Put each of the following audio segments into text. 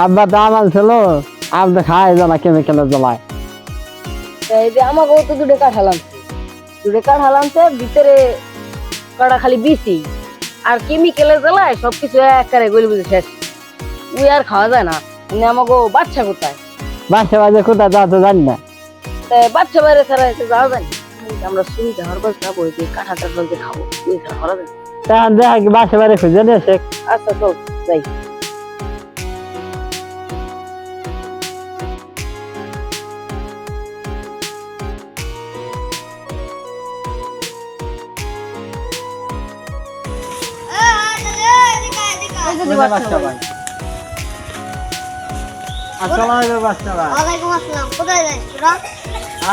আব্বা দাম আনছিল আব্বা খায় জানা কেমিক্যালের জ্বলায়। এই যে আমাকেও তো দুটো কাঁঠাল আনছে ভিতরে কটা খালি বিসি আর কেমিক্যালের জ্বালায় সবকিছু একবারে গলি বুঝে শেষ। ওই আর খাওয়া যায় না। আমাকেও বাচ্চা কোথায় বাসা বাজে কোথায় যা তো জানি না। বাচ্চা বাইরে ছাড়া যাওয়া যায় না। আমরা শুনতে হরবার যাবো কাঁঠাল টাঠাল যে খাবো ওই ছাড়া করা যায় না। তখন দেখা কি বাসা বাড়ি খুঁজে নিয়ে শেখ। আচ্ছা চল যাই।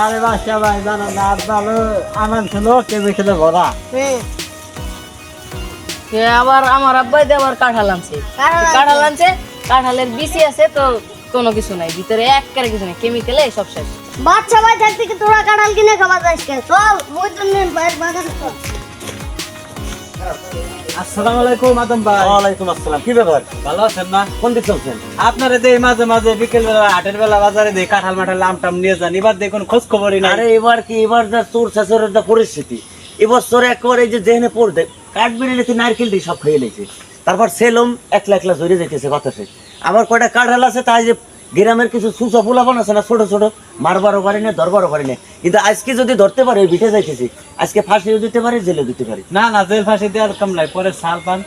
আরে বাসা ভাই জানো না ভালো আমার ছিল কেমিক্যালে ভরা। আবার আমার আব্বাই আবার কাঁঠাল আনছে কাঁঠালের বিচি আছে তো কোনো কিছু নাই ভিতরে একবারে কিছু নাই কেমিক্যালে সব শেষ। বাচ্চা ভাই থাকতে কি তোরা কাঁঠাল কিনে খাওয়া যাস কেন? চল মই জন্য বাইরে বাজারে চল। আসসালামু আলাইকুম আদম ভাই। ওয়ালাইকুম আসসালাম। কি ব্যাপার, ভালো আছেন না? কোন দিক চলছেন? আপনারা দেই মাঝে মাঝে বিকেল বেলা হাটের বেলা বাজারে দেই কাঁঠাল মাঠাল আম টাম নিয়ে যান, এবার দেখুন খোঁজ খবরই নাই। আরে এবার কি, এবার যা চোর শাসরের যা পরিস্থিতি, এবার চোর একবার এই যে যেখানে পড়বে কাঠ বেড়ে লেছে নারকেল দিয়ে সব খেয়ে লেছে। তারপর সেলম একলা একলা জড়িয়ে যেতেছে বাতাসে। আবার কয়টা কাঁঠাল আছে তাই যে গ্রামের কিছু সুসা ফুলাবান আছে না ছোট ছোট, মারবারও পারি না ধরবারও পারি না। কিন্তু আজকে যদি ধরতে পারে বিঠে যাইতেছি, আজকে ফাঁসিও দিতে পারি জেলে দিতে পারি। না না, জেল ফাঁসি দেওয়ার কাম নাই, পরে সাল পান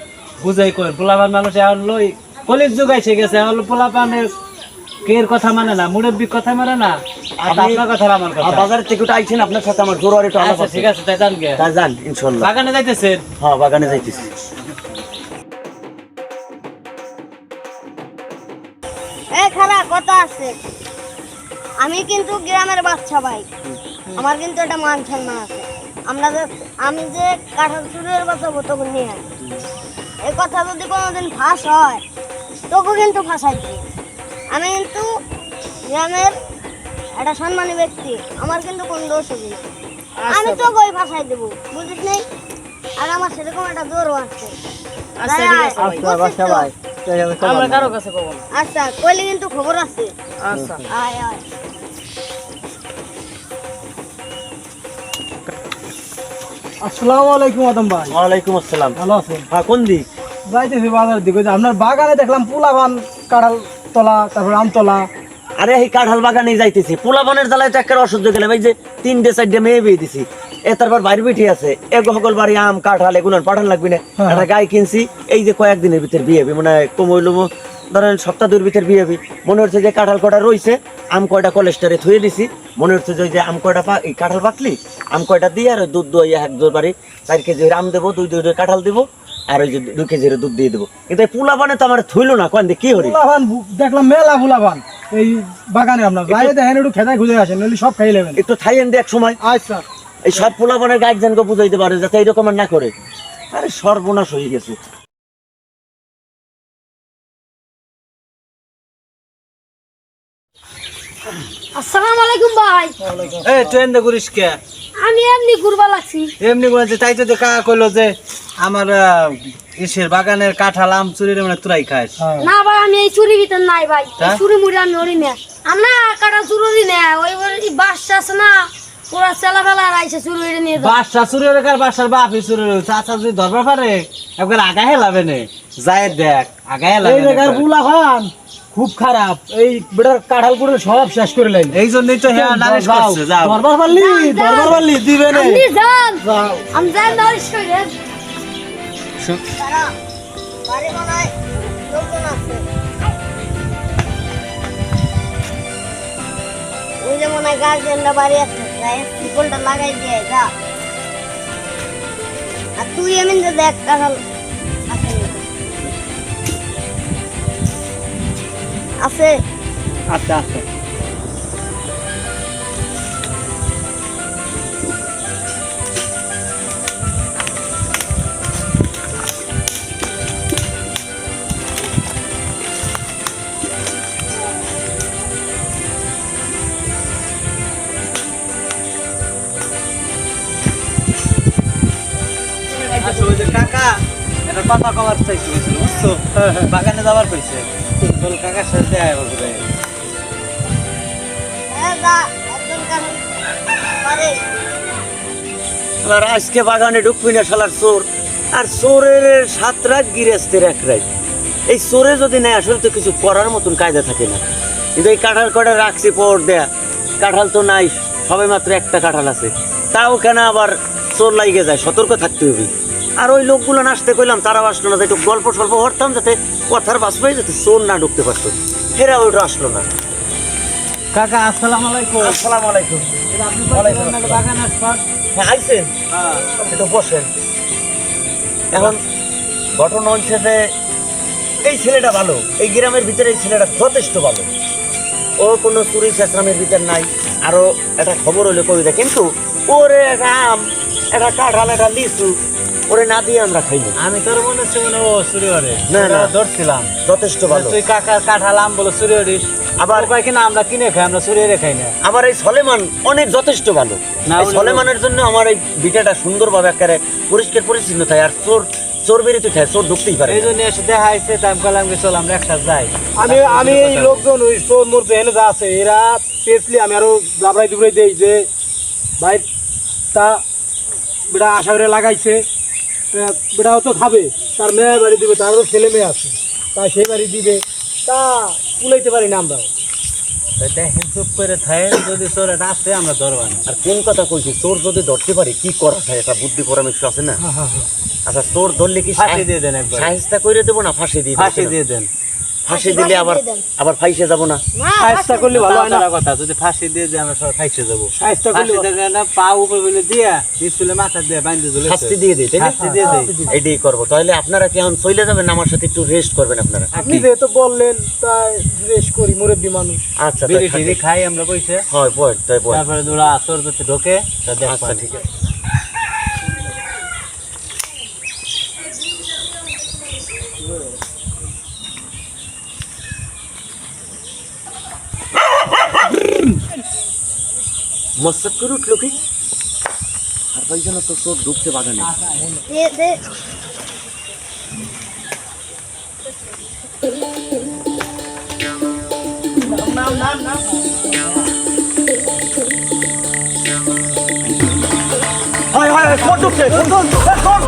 বুঝাই করেন। পোলাপান মানুষ এখন লই কলির যুগ এসে গেছে, এখন পোলাপানের কের কথা মানে না, মুরব্বীর কথা মানে না। আর আপনার কথা আমার কথা। বাজারের থেকে উঠে আইছেন আপনার সাথে আমার জোর একটু আলাপ আচ্ছা আছে। ঠিক আছে, তাই যান গে। তা যান ইনশাল্লাহ। বাগানে যাইতেছেন? হ্যাঁ বাগানে যাইতেছি। খারাপ কথা আছে। আমি কিন্তু গ্রামের বাচ্চা ভাই, আমার কিন্তু একটা মান সম্মান আছে। আমি যে কাঁঠাল চুরের কথা তখন নিয়ে এই কথা যদি কোনোদিন ফাঁস হয় তোকে কিন্তু ফাঁসাই দিই। আমি কিন্তু গ্রামের একটা সম্মানী ব্যক্তি, আমার কিন্তু কোনো দোষ হবে না। আমি তোকে ওই ফাঁসাই দেবো, বুঝিস নেই? আর আমার সেরকম একটা জোরও আছে। আচ্ছা ঠিক আছে ভাই। আচ্ছা বাসা ভাই আমরা কারো কাছে কব না। আচ্ছা কইলে কিন্তু খবর আছে। আচ্ছা আয় আয়। আসসালামু আলাইকুম আদম ভাই। ওয়ালাইকুম আসসালাম। ভালো আছেন? হ্যাঁ কোন দিক? যাইতেছি বাজারের দিকে। যে আপনার বাগানে দেখলাম পোলাপান কাঁঠাল তলা, তারপর আমতলা। আরে এই কাঁঠাল বাগানে যাইতেছি, পোলাপানের জ্বালায় তো একটা অসহ্য গেলাম। এই যে 3-4 মেয়ে বিয়ে দিছি, তারপর বাইরে পিঠে আছে সকল বাড়ি আম কাঁঠাল এগুলো পাঠান লাগবে না। একটা গাই কিনছি, এই যে কয়েকদিনের ভিতর বিয়ে হবে, মানে কমইল ধরেন সপ্তাহ 2 ভিতর বিয়ে হবে। মনে হচ্ছে যে কাঁঠাল কটা রয়েছে, আম কয়টা কলেস্টারে থুয়ে দিছি। মনে হচ্ছে যে ওই যে আম কয়টা কাঁঠাল পাকলি আম কয়টা দিয়ে আর দুধ দই 1 বাড়ি 4 কেজি আম দেবো, 2 কাঁঠাল দেবো, আর ওই যে 2 কেজির দুধ দিয়ে দেবো। কিন্তু এই পোলাপানে তো আমার থইলো না, কোন কি হরি পোলাপান দেখলাম মেলা পোলাপান এই বাগানে। আপনার যাই দেখেন একটু খেতায় খুঁজে আসেন, নইলে সব খাই নেবেন। একটু থাইয়েন দিয়ে এক সময়। আচ্ছা এই সব পোলাপানের গার্জেনকে বুঝাইতে পারে যাতে এইরকম আর না করে। আরে সর্বনাশ হয়ে গেছে। আসসালামু আলাইকুম ভাই। এই ট্রেন দে করিস কে? আমি এমনি ঘুরবা লাগছি। এমনি করে যে তাই তো দেখা কইলো যে আমার ইসের বাগানের কাঁঠাল আম চুরির মানে তুরাই খাস। না ভাই আমি এই চুরি ভিতর নাই ভাই, এই হ্যাঁ? চুরি মুড়ি আমি ওরি না। আমরা কাটা চুরি না, ওই বাসটা আছে না পুরা চেলা ফেলা রাইছে চুরি নিয়ে যাও। বাসা চুরি রে কার বাসার বাপি চুরি রে চাচা যদি ধরবা পারে একবার আগা হেলাবে নে যায় দেখ আগা এই হেলাবে জায়গার পোলাপান খুব খারাপ। এই বেটার কাঁঠাল করে সব শেষ করে লাইন। এই জন্যই তো হ্যাঁ নালিশ করছে। যাও দরবার পারলি দিবে না। আপনি যান, যাও। আমি যান দরিস করে। তারা বাড়ি বানায় লোকজন আছে। ওই যে মনে হয় গার্জেনরা বাড়ি আছে, যাই শিকলটা লাগাই দিয়ে যা। আর তুই এমনি যে দেখ কাঁঠাল আছে নাকি। আছে আচ্ছা আচ্ছা আচ্ছা ওই যে কাকা এটা কথা কবার চাইছে বুঝছো, বাগানে যাবার কইছে। তোর কাকার সাথে দেখা করবে। যা একজন কারণ পারে আর আজকে বাগানে ঢুকবি না শালার চোর, আর চোরের 7 রাত গিরেস্তের 1 রাত। এই চোরে যদি নেয় আসলে তো কিছু করার মতন কায়দা থাকে না। কিন্তু এই কাঁঠাল কটা রাখছি পর দেয়া, কাঁঠাল তো নাই, সবে মাত্র একটা কাঁঠাল আছে, তাও কেন আবার চোর লাগে যায়, সতর্ক থাকতে হবে। আর ওই লোকগুলো আসতে কইলাম, তারাও আসলো না, একটু গল্প সল্প করতাম যাতে কথার বাস পাই, যাতে চোর না ঢুকতে পারতো, হেরা ওইটা আসলো না। কাকা আসসালামু আলাইকুম। আসসালামু আলাইকুম। আপনি ওয়ালাইকুম বলছিলেন না বাগান আসবার? হ্যাঁ আইছেন, হ্যাঁ। একটু বসেন। এখন ঘটনা হচ্ছে যে এই ছেলেটা ভালো, এই গ্রামের ভিতরে এই ছেলেটা যথেষ্ট ভালো, ও কোনো চুরি চেঁচামের ভিতর নাই। আরো একটা খবর হলো কবিতা, কিন্তু ওরে একটা আম, একটা কাঁঠাল, একটা লিচু ওরে না দিয়ে আমরা খাইনি। আমি তোর মনে হচ্ছে মনে ও চুরি করে না, না। ধরছিলাম। যথেষ্ট ভালো। তুই কাকা কাঁঠাল আম বলে চুরি করিস, আবার কয় কিনা আমরা কিনে খাই, আমরা চুরি করে খাই না। আবার এই সলেমান অনেক যথেষ্ট ভালো। না, এই সলেমানের জন্য আমার এই বিটাটা সুন্দরভাবে একেবারে পরিষ্কার পরিচ্ছন্ন থাকে। আর চোর বেরিয়ে থাকে, চোর ঢুকতেই পারে এই না। জন্য এসে দেখা হয়েছে, তাই আমি বললাম যে চল আমরা একসাথে যাই। আমি এই লোকজন ওই চোর মোর যেখানে যা আছে এরা পেছলি আমি আরো দাবড়াই দুবড়াই দেই যে ভাই তা বেটা আশা করে লাগাইছে, তা বেটাও তো খাবে, তার মেয়ে বাড়ি দিবে, তারও ছেলে মেয়ে আছে, তা সেই বাড়ি দিবে, তা কুলাইতে পারি না আমরাও। তাই দেখেন চুপ করে থাকে, যদি চোর এটা আসে আমরা ধরবা না। আর কোন কথা কইছি, চোর যদি ধরতে পারি কি করা যায়, এটা বুদ্ধি পরামর্শ আছে না। আচ্ছা চোর ধরলে কি ফাঁসি দিয়ে দেন একবার। সাহেস্তা করে দেবো না ফাঁসি দিয়ে ফাঁসি দিয়ে দেন। ফাঁসি দিলে আবার ফাইসে যাব না। না চেষ্টা করলে ভালো হয় না, তাড়াতাড়ি কথা, যদি ফাঁসি দিয়ে দেয় আমরা সব ফাঁসি যাবো। চেষ্টা করলে ফাঁসি দিয়ে না, পা উপরে বলে দিয়া নিচুলে মাথা দিয়ে বাঁধতে দিলে শাস্তি দিয়ে দিই, তাই না? শাস্তি দিয়ে দেই। এটাই করবো। তাহলে আপনারা কি এখন চলে যাবেন, আমার সাথে একটু রেস্ট করবেন আপনারা? আপনি যেহেতু বললেন তাই রেস্ট করি, মুরব্বী মানুষ। আচ্ছা তাই বিড়ি থাকেন। টিড়ি খাই আমরা বসে, হয় বল তাই বল। তারপরে ওরা চোর করতে ঢোকে, তা আচ্ছা দেখবা। ঠিক আছে। মস্ত করে উঠলো কি? আর ভাই যেন তো চোর ঢুকছে বাগানে। দে দে হয় হয় হয়, চোর ঢুকছে, চোর, চোর, চোর, চোর।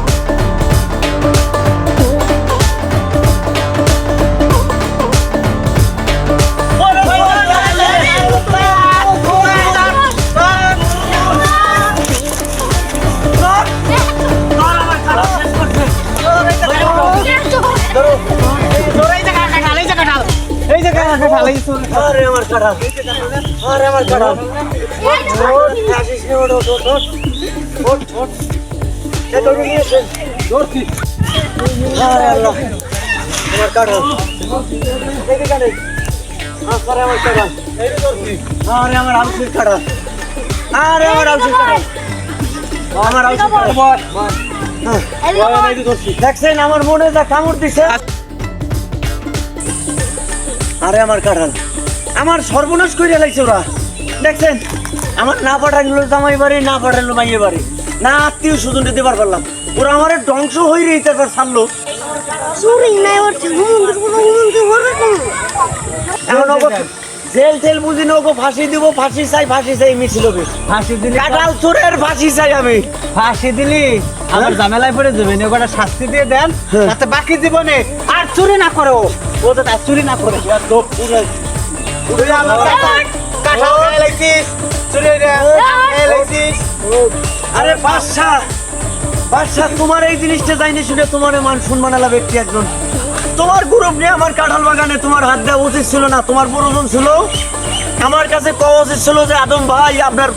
এই যে কাঁঠাল, এই চোর। আরে আমার কাঁঠাল, আরে আমার কাঁঠাল। ওঠ, আসিস নে, ওঠ, ওঠ, ওঠ, ওঠ, ওঠ, ওঠ। এ দৌড়ে নিয়ে এসেন। ধরছি। আরে আল্লাহ, আমার কাঁঠাল। এদিকে আনে। আরে আমার কাঁঠাল। এই যে ধরছি। আরে আমার আলসির কাঁঠাল। আরে আমার আলসির কাঁঠাল। আমার আলসির কাঁঠাল। হ্যাঁ, এই যে ধরছি। দেখছেন আমার মনে যা কামড় দিছে। আরে আমার কাঁঠাল, আমার সর্বনাশ করে লাইছে ওরা। দেখছেন আমার না পাঠাইলো জামাই বাড়ি, না পাঠাইলো মাইয়ে বাড়ি, না আত্মীয় স্বজনকে দেবার পারলাম, ওরা আমার ধ্বংস হয়ে রে তারপর ছাড়লো। চুরি নাই হচ্ছে হুমন্দি হবে কোন এখন ওগো জেল টেল বুঝি না, ওগো ফাঁসি দিব, ফাঁসি চাই মিছিল হবে। ফাঁসি দিলি, কাঁঠাল চোরের ফাঁসি চাই আমি। ফাঁসি দিলি আমার ঝামেলায় পড়ে যাবে, ওটা শাস্তি দিয়ে দেন, যাতে বাকি জীবনে আর চুরি না করে, ও যাতে আর চুরি না করে। কাঁঠাল খেয়ে লাইছিস, চুরি খেয়ে লাইছিস। আরে বাদশা তোমার এই জিনিসটা জানি শুনে তোমার মান সম্মানালা ব্যক্তি একজন, তোমার গ্রুপ নিয়ে আমার কাঁঠাল বাগানে তোমার হাত দেওয়া উচিত ছিল না। তোমার প্রয়োজন ছিল আমার কাছে কওয়া উচিত ছিল যে আদম ভাই আপনার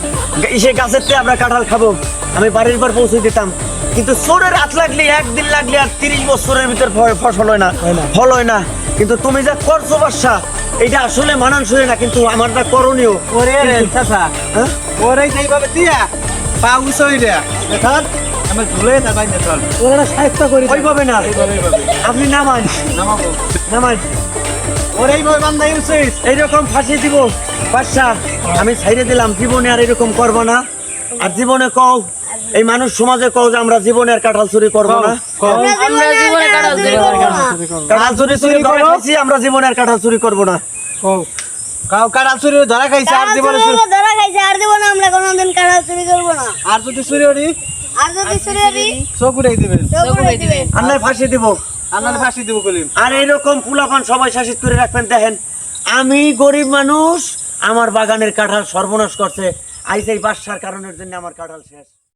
সে গাছের থেকে আমরা কাঁঠাল খাবো, আমি বাড়ির পর পৌঁছে দিতাম। কিন্তু চোরের হাত লাগলে, একদিন লাগলে আর 30 বছরের ভিতর ফসল হয় না, ফল হয় না। কিন্তু তুমি যা করছো বাদশা, এটা আসলে মানানসই না, কিন্তু আমার যা করণীয়। ওরে রে চাচা, হ্যাঁ? ওরে যেইভাবে দিয়া পা উঁচই রে দেখান, আমি ঝুলে না বাইরে চল। ওরা সাহায্য করি। ওইভাবে না, আপনি নামান, নামান। ওরে এইভাবে বান্ধাই উচিত। এইরকম ফাঁসি দিব বাদশা, আমি ছাইড়ে দিলাম, জীবনে আর এরকম করবো না। আর জীবনে কও এই মানুষ সমাজে কও যে আমরা জীবনে আর কাঁঠাল চুরি করবো না। আমরা জীবনে কাঁঠাল চুরি করবো না। কাঁঠাল চুরি করে খাইছি, আমরা জীবনে আর কাঁঠাল চুরি করবো না। কাঁঠাল চুরি ধরা খাইছে আর জীবনে ধরা খাইছে আর দেবো না, আমরা কোনোদিন কাঁঠাল চুরি করবো না। আর যদি চুরি করি আর যদি চুরি করি চোখ উঠাই দিবেন, চোখ উড়াই দিবেন। আমরা ফাঁসি দিব। আপনার ফাঁসি দিব কলিম। আর এইরকম পোলাপান সবাই শাসিত করে রাখবেন। দেখেন আমি গরিব মানুষ, আমার বাগানের কাঁঠাল সর্বনাশ করছে, আইস এই বাসার কারণের জন্য আমার কাঁঠাল শেষ।